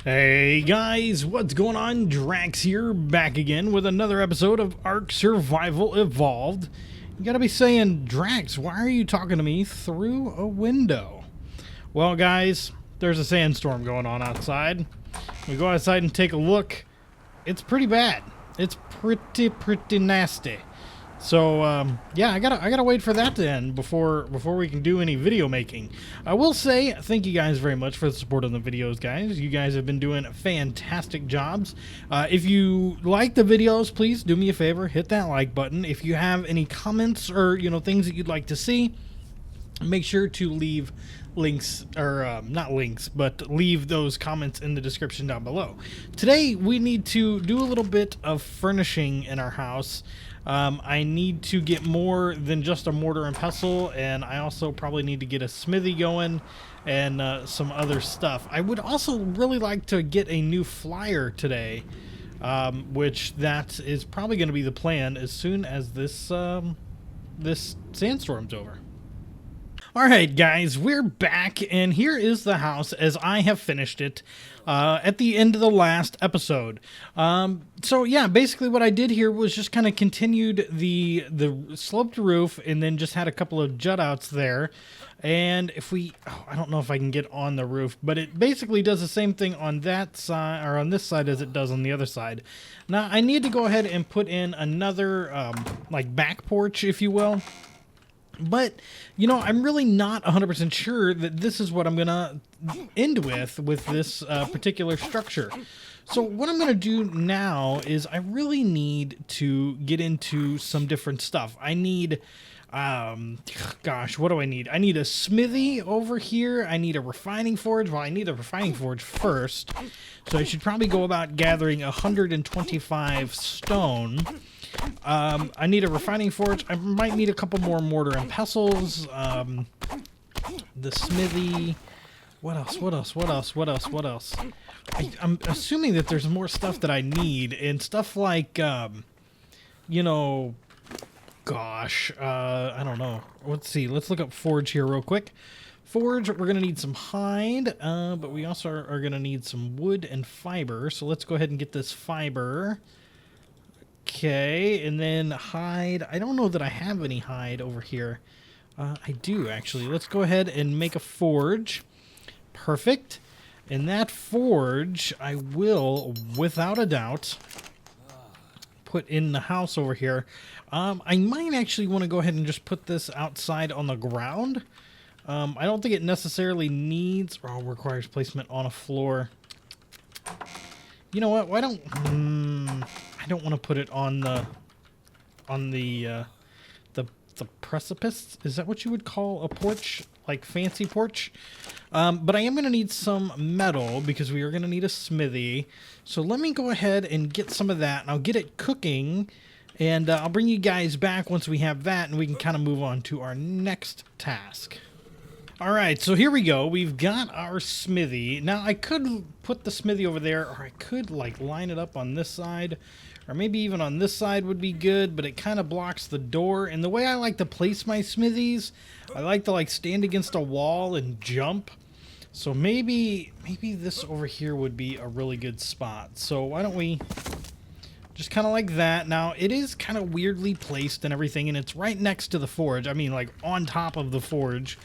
Hey guys, what's going on? Drax here, back again with another episode of Ark Survival Evolved. You gotta be saying, Drax, why are you talking to me through a window? Well guys, there's a sandstorm going on outside. We go outside and take a look. It's pretty bad. It's pretty nasty. So yeah, I gotta wait for that to end before we can do any video making. I will say thank you guys very much for the support on the videos, guys. You guys have been doing fantastic jobs. If you like the videos, please do me a favor, hit that like button. If you have any comments or things that you'd like to see, make sure to leave links, or not links, but leave those comments in the description down below. Today we need to do a little bit of furnishing in our house. I need to get more than just a mortar and pestle, and I also probably need to get a smithy going and some other stuff. I would also really like to get a new flyer today, which that is probably going to be the plan as soon as this sandstorm's over. Alright guys, we're back, and here is the house as I have finished it at the end of the last episode. So yeah, basically what I did here was just kind of continued the sloped roof and then just had a couple of jut outs there. And if we, I don't know if I can get on the roof, but it basically does the same thing on that side, or on this side, as it does on the other side. Now I need to go ahead and put in another like back porch, if you will. But, I'm really not 100% sure that this is what I'm going to end with this particular structure. So what I'm going to do now is I really need to get into some different stuff. I need, gosh, what do I need? I need a smithy over here. I need a refining forge. Well, I need a refining forge first. So I should probably go about gathering 125 stone. I need a refining forge. I might need a couple more mortar and pestles. The smithy. What else? I'm assuming that there's more stuff that I need, and stuff like, gosh, I don't know. Let's see. Let's look up forge here real quick. Forge, we're going to need some hide, but we also are going to need some wood and fiber. So let's go ahead and get this fiber. Okay, and then hide. I don't know that I have any hide over here. I do, actually. Let's go ahead and make a forge. Perfect. And that forge, I will, without a doubt, put in the house over here. I might actually want to go ahead and just put this outside on the ground. I don't think it necessarily needs, or requires placement on a floor. You know what? Why don't I don't want to put it on the precipice. Is that what you would call a porch, like fancy porch? But I am going to need some metal because we are going to need a smithy. So let me go ahead and get some of that, and I'll get it cooking, and I'll bring you guys back once we have that, and we can kind of move on to our next task. Alright, so here we go. We've got our smithy. Now, I could put the smithy over there, or I could, like, line it up on this side, or maybe even on this side would be good, but it kind of blocks the door. And the way I like to place my smithies, I like to, like, stand against a wall and jump. So maybe this over here would be a really good spot. So why don't we just kind of like that. Now, it is kind of weirdly placed and everything, and it's right next to the forge. I mean, like, on top of the forge.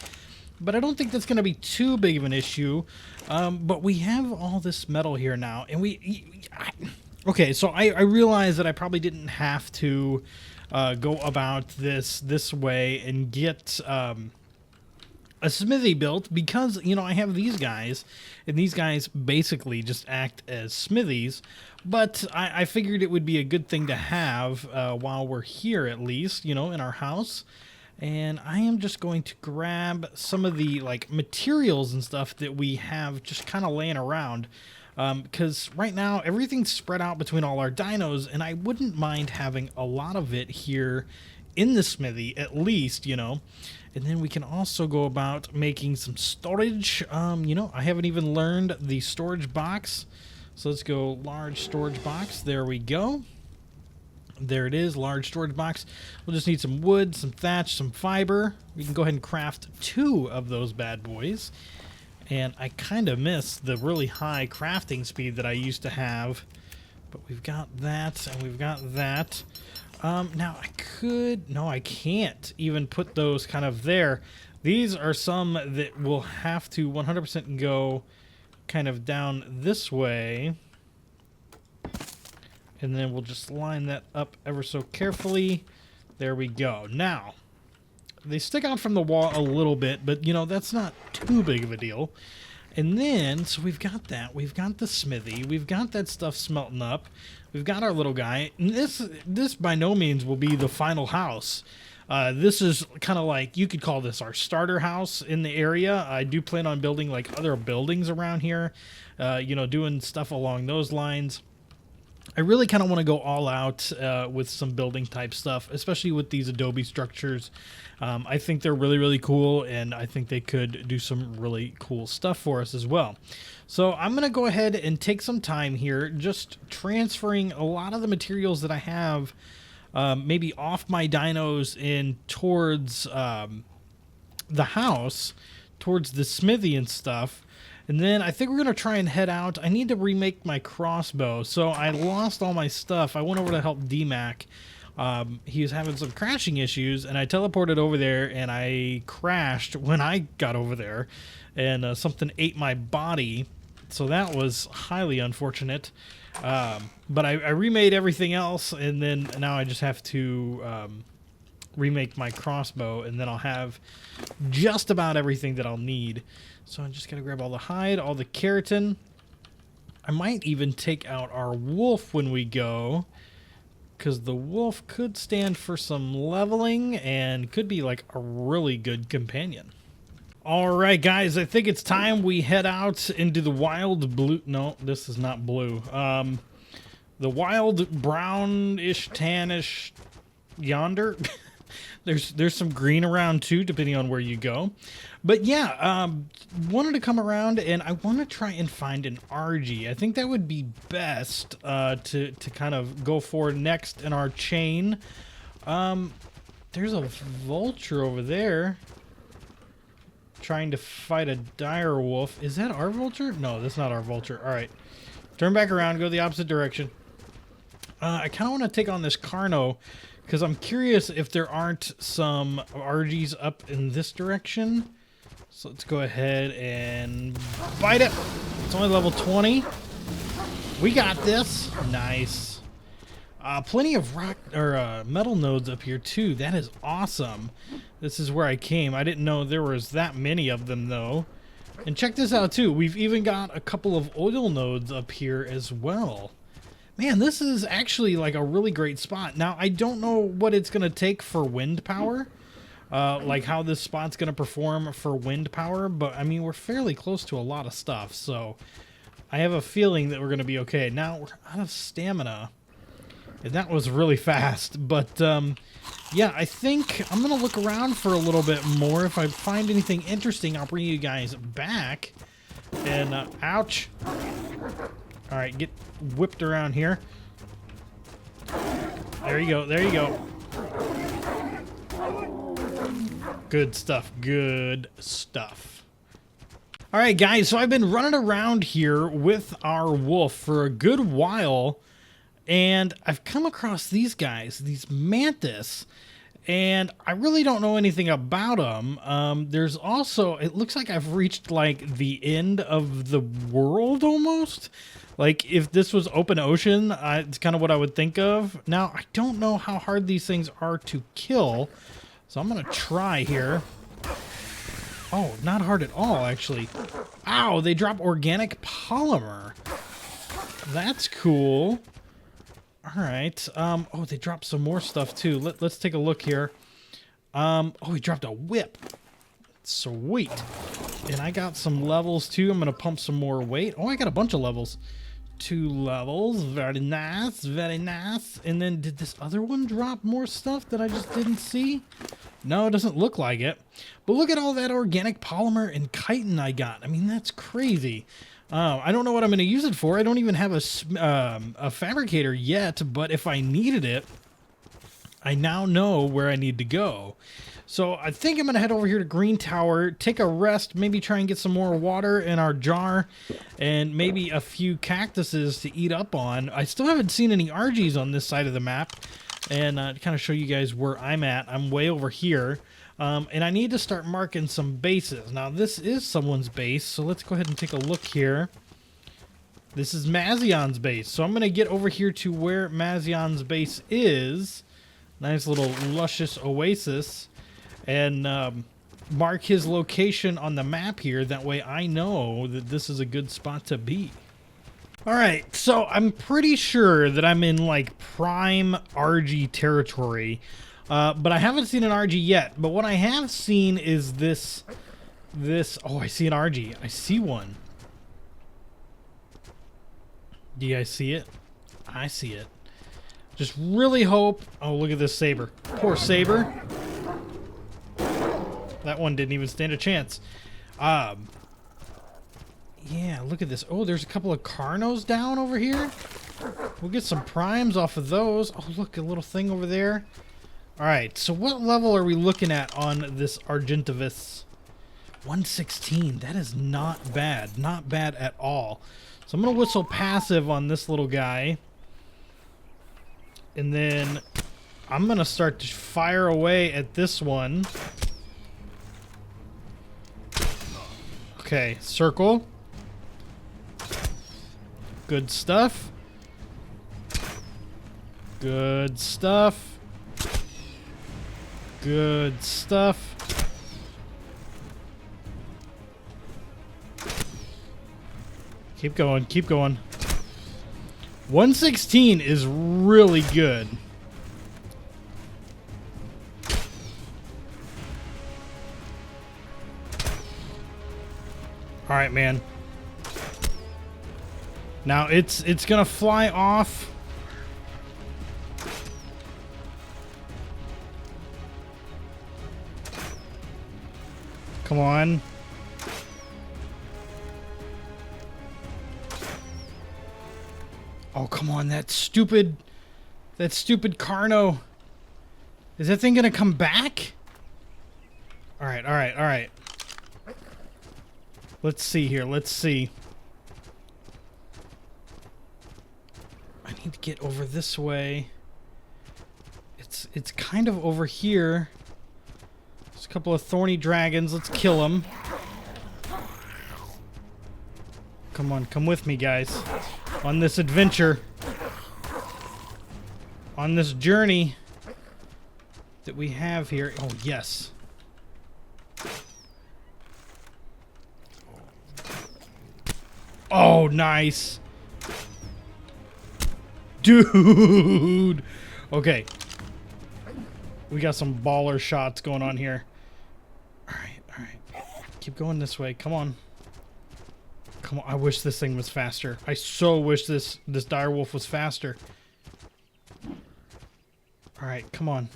But I don't think that's going to be too big of an issue. But we have all this metal here now. And okay, so I realize that I probably didn't have to go about this way and get a smithy built. Because, I have these guys. And these guys basically just act as smithies. But I figured it would be a good thing to have while we're here, at least, in our house. And I am just going to grab some of the materials and stuff that we have just kind of laying around, because right now everything's spread out between all our dinos, and I wouldn't mind having a lot of it here in the smithy at least, and then we can also go about making some storage. I haven't even learned the storage box, so let's go large storage box. There we go. There it is, large storage box. We'll just need some wood, some thatch, some fiber. We can go ahead and craft 2 of those bad boys. And I kind of miss the really high crafting speed that I used to have. But we've got that, and we've got that. Now I could... No, I can't even put those kind of there. These are some that will have to 100% go kind of down this way. And then we'll just line that up ever so carefully. There we go. Now, they stick out from the wall a little bit, but, you know, that's not too big of a deal. And then, so we've got that. We've got the smithy. We've got that stuff smelting up. We've got our little guy. And this by no means will be the final house. This is kind of like, you could call this our starter house in the area. I do plan on building like other buildings around here, you know, doing stuff along those lines. I really kind of want to go all out with some building type stuff, especially with these adobe structures. I think they're really, really cool, and I think they could do some really cool stuff for us as well. So I'm going to go ahead and take some time here just transferring a lot of the materials that I have maybe off my dinos in towards the house, towards the smithy and stuff. And then I think we're going to try and head out. I need to remake my crossbow. So I lost all my stuff. I went over to help D-Mac. He was having some crashing issues, and I teleported over there, and I crashed when I got over there. And something ate my body. So that was highly unfortunate. But I remade everything else, and then now I just have to remake my crossbow, and then I'll have just about everything that I'll need. So I'm just going to grab all the hide, all the keratin. I might even take out our wolf when we go, because the wolf could stand for some leveling and could be like a really good companion. All right, guys, I think it's time we head out into the wild blue. No, this is not blue. The wild brownish, tannish yonder. There's some green around too, depending on where you go. But yeah, wanted to come around, and I want to try and find an Argy. I think that would be best to kind of go for next in our chain. There's a vulture over there trying to fight a dire wolf. Is that our vulture? No, that's not our vulture. All right, turn back around, go the opposite direction. I kind of want to take on this Carno, because I'm curious if there aren't some Argies up in this direction. So let's go ahead and bite it. It's only level 20. We got this. Nice. Plenty of rock or metal nodes up here too. That is awesome. This is where I came. I didn't know there was that many of them though. And check this out too. We've even got a couple of oil nodes up here as well. Man, this is actually like a really great spot. Now, I don't know what it's going to take for wind power, like how this spot's going to perform for wind power, but I mean, we're fairly close to a lot of stuff, so I have a feeling that we're going to be okay. Now, we're out of stamina, and that was really fast, but yeah, I think I'm going to look around for a little bit more. If I find anything interesting, I'll bring you guys back, and ouch. All right, get whipped around here. There you go. There you go. Good stuff. Good stuff. All right, guys. So I've been running around here with our wolf for a good while, and I've come across these guys, these mantis, and I really don't know anything about them. There's also, it looks like I've reached like the end of the world almost. Like, if this was open ocean, it's kind of what I would think of. Now, I don't know how hard these things are to kill, so I'm going to try here. Oh, not hard at all, actually. Ow, they drop organic polymer. That's cool. All right. Oh, they dropped some more stuff, too. Let's take a look here. Oh, he dropped a whip. Sweet. And I got some levels, too. I'm going to pump some more weight. Oh, I got a bunch of levels. 2 levels. Very nice. Very nice. And then did this other one drop more stuff that I just didn't see? No, it doesn't look like it. But look at all that organic polymer and chitin I got. I mean, that's crazy. I don't know what I'm going to use it for. I don't even have a fabricator yet, but if I needed it, I now know where I need to go. So I think I'm going to head over here to Green Tower, take a rest, maybe try and get some more water in our jar, and maybe a few cactuses to eat up on. I still haven't seen any Argies on this side of the map, and to kind of show you guys where I'm at, I'm way over here. And I need to start marking some bases. Now, this is someone's base, so let's go ahead and take a look here. This is Mazion's base, so I'm going to get over here to where Mazion's base is. Nice little luscious oasis. And mark his location on the map here. That way I know that this is a good spot to be. Alright, so I'm pretty sure that I'm in like prime Argy territory. But I haven't seen an Argy yet. But what I have seen is this. Oh, I see an Argy. I see one. Do you guys see it? I see it. Just really hope. Oh, look at this saber. Poor saber. That one didn't even stand a chance. Yeah, look at this. Oh, there's a couple of Carnos down over here. We'll get some primes off of those. Oh, look, a little thing over there. All right, so what level are we looking at on this Argentavis? 116. That is not bad. Not bad at all. So I'm going to whistle passive on this little guy. And then I'm going to start to fire away at this one. Okay, circle. Good stuff. Good stuff. Good stuff. Keep going, keep going. 116 is really good. All right, man. Now it's gonna fly off. Come on. Oh, come on, that stupid Carno. Is that thing gonna come back? All right, all right, all right. Let's see here. Let's see. I need to get over this way. It's kind of over here. There's a couple of thorny dragons. Let's kill them. Come on, come with me, guys. On this adventure. On this journey that we have here. Oh, yes. Oh, nice. Dude. Okay. We got some baller shots going on here. All right, all right. Keep going this way. Come on. Come on. I wish this thing was faster. I so wish this direwolf was faster. All right, come on.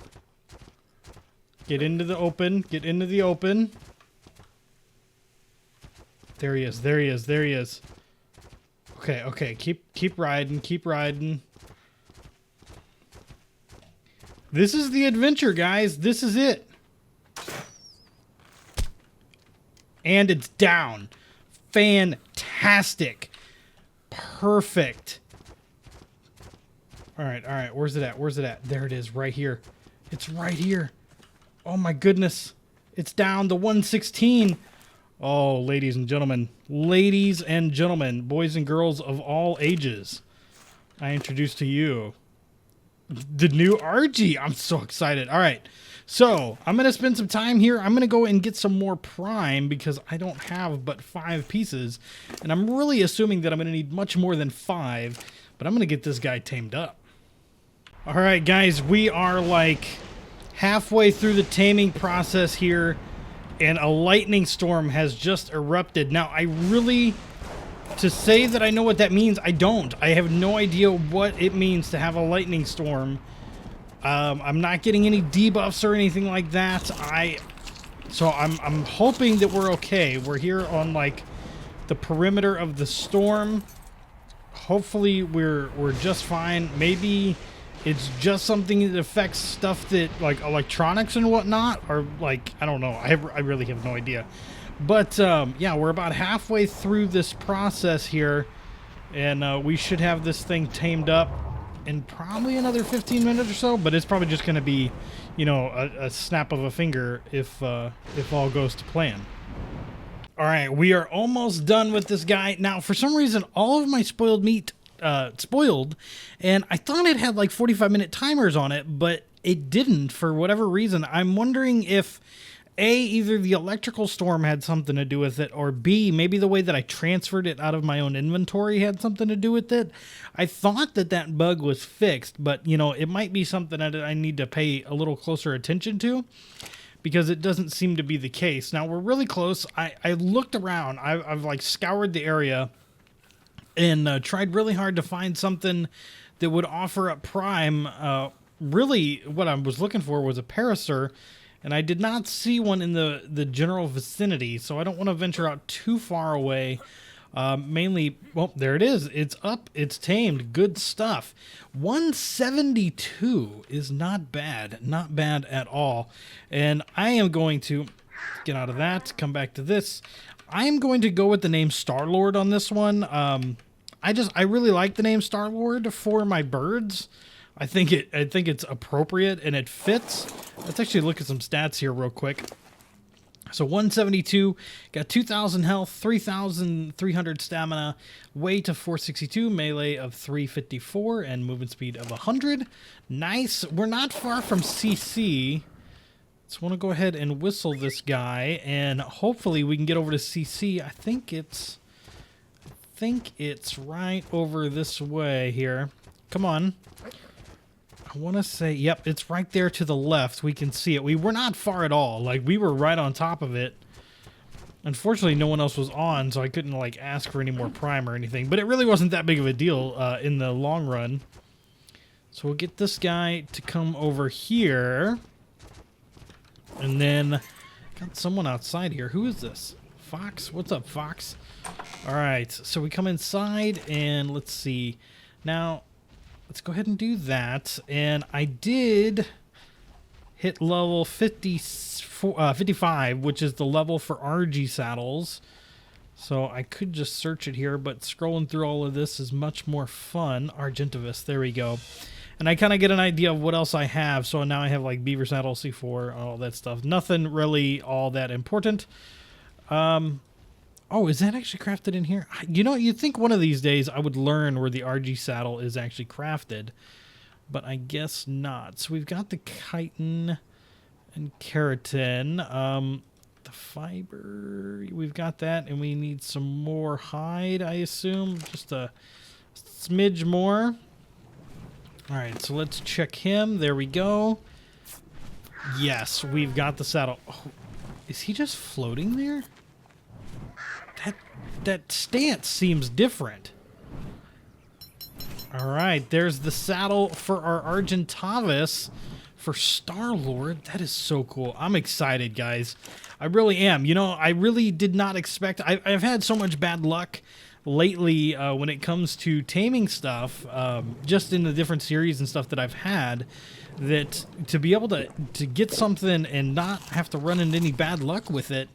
Get into the open. Get into the open. There he is. There he is. There he is. Okay, okay. Keep riding. Keep riding. This is the adventure, guys. This is it. And it's down. Fantastic. Perfect. All right, all right. Where's it at? Where's it at? There it is, right here. It's right here. Oh my goodness. It's down to 116. Oh, ladies and gentlemen, boys and girls of all ages, I introduce to you the new RG. I'm so excited. All right, so I'm going to spend some time here. I'm going to go and get some more prime because I don't have but 5 pieces, and I'm really assuming that I'm going to need much more than 5, but I'm going to get this guy tamed up. All right, guys, we are like halfway through the taming process here. And a lightning storm has just erupted. Now, to say that I know what that means, I don't. I have no idea what it means to have a lightning storm. I'm not getting any debuffs or anything like that. So I'm hoping that we're okay. We're here on like the perimeter of the storm. Hopefully we're just fine. Maybe it's just something that affects stuff that, like, electronics and whatnot, or, like, I don't know. I really have no idea. But, yeah, we're about halfway through this process here, and we should have this thing tamed up in probably another 15 minutes or so, but it's probably just going to be, you know, a snap of a finger if all goes to plan. All right, we are almost done with this guy. Now, for some reason, all of my spoiled meat spoiled, and I thought it had like 45-minute timers on it, but it didn't for whatever reason. I'm wondering if A, either the electrical storm had something to do with it, or B, maybe the way that I transferred it out of my own inventory had something to do with it. I thought that bug was fixed, but, you know, it might be something that I need to pay a little closer attention to, because it doesn't seem to be the case. Now, we're really close. I looked around. I've like scoured the area and tried really hard to find something that would offer up Prime. Really, what I was looking for was a Parasaur, and I did not see one in the general vicinity, so I don't want to venture out too far away. Mainly, well, there it is. It's up. It's tamed. Good stuff. 172 is not bad. Not bad at all. And I am going to get out of that, come back to this. I am going to go with the name Star-Lord on this one. I really like the name Star-Lord for my birds. I think it's appropriate and it fits. Let's actually look at some stats here real quick. So 172, got 2,000 health, 3,300 stamina, weight of 462, melee of 354, and movement speed of 100. Nice. We're not far from CC. So I want to go ahead and whistle this guy, and hopefully we can get over to CC. I think it's right over this way here. Come on. I want to say, yep, it's right there to the left. We can see it. We were not far at all. Like, we were right on top of it. Unfortunately, no one else was on, so I couldn't, like, ask for any more Prime or anything. But it really wasn't that big of a deal in the long run. So we'll get this guy to come over here. And then, got someone outside here. Who is this? Fox? What's up, Fox? All right, so we come inside, and let's see. Now, let's go ahead and do that. And I did hit level 55, which is the level for RG saddles. So I could just search it here, but scrolling through all of this is much more fun. Argentavis, there we go. And I kind of get an idea of what else I have. So now I have like beaver saddle, C4, all that stuff. Nothing really all that important. Oh, is that actually crafted in here? You know, you'd think one of these days I would learn where the RG saddle is actually crafted, but I guess not. So we've got the chitin and keratin. The fiber, we've got that, and we need some more hide, I assume. Just a smidge more. All right, so let's check him. There we go. Yes, we've got the saddle. Oh, is he just floating there? That stance seems different. All right, there's the saddle for our Argentavis for Star-Lord. That is so cool. I'm excited, guys. I really am. You know, I really did not expect... I've had so much bad luck lately when it comes to taming stuff, just in the different series and stuff that I've had, that to be able to get something and not have to run into any bad luck with it,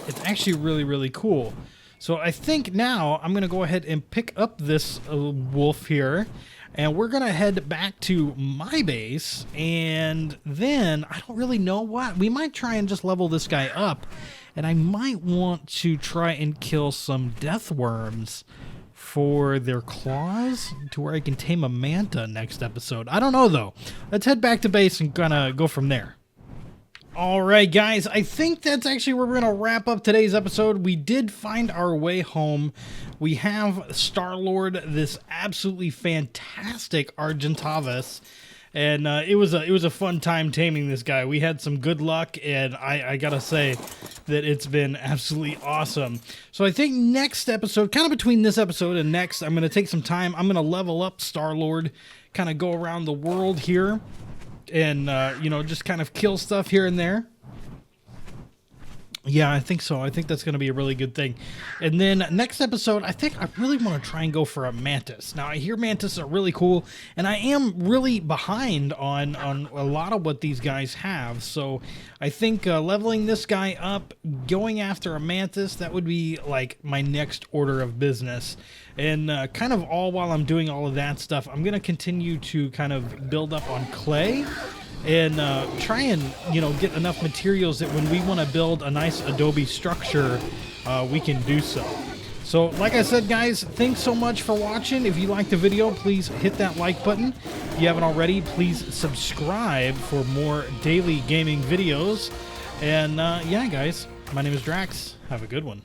it's actually really, really cool. So I think now I'm going to go ahead and pick up this wolf here, and we're going to head back to my base, and then I don't really know what. We might try and just level this guy up, and I might want to try and kill some death worms for their claws to where I can tame a manta next episode. I don't know, though. Let's head back to base and kind of go from there. All right, guys, I think that's actually where we're going to wrap up today's episode. We did find our way home. We have Star-Lord, this absolutely fantastic Argentavis, and it was a fun time taming this guy. We had some good luck, and I got to say that it's been absolutely awesome. So I think next episode, kind of between this episode and next, I'm going to take some time. I'm going to level up Star-Lord, kind of go around the world here, and, you know, just kind of kill stuff here and there. Yeah, I think so. I think that's going to be a really good thing. And then next episode, I think I really want to try and go for a mantis. Now, I hear mantis are really cool, and I am really behind on a lot of what these guys have. So I think leveling this guy up, going after a mantis, that would be like my next order of business. And kind of all while I'm doing all of that stuff, I'm going to continue to kind of build up on clay and try and, you know, get enough materials that when we want to build a nice adobe structure, we can do so. So like I said, guys, thanks so much for watching. If you liked the video, please hit that like button. If you haven't already, please subscribe for more daily gaming videos. And yeah, guys, my name is Drax. Have a good one.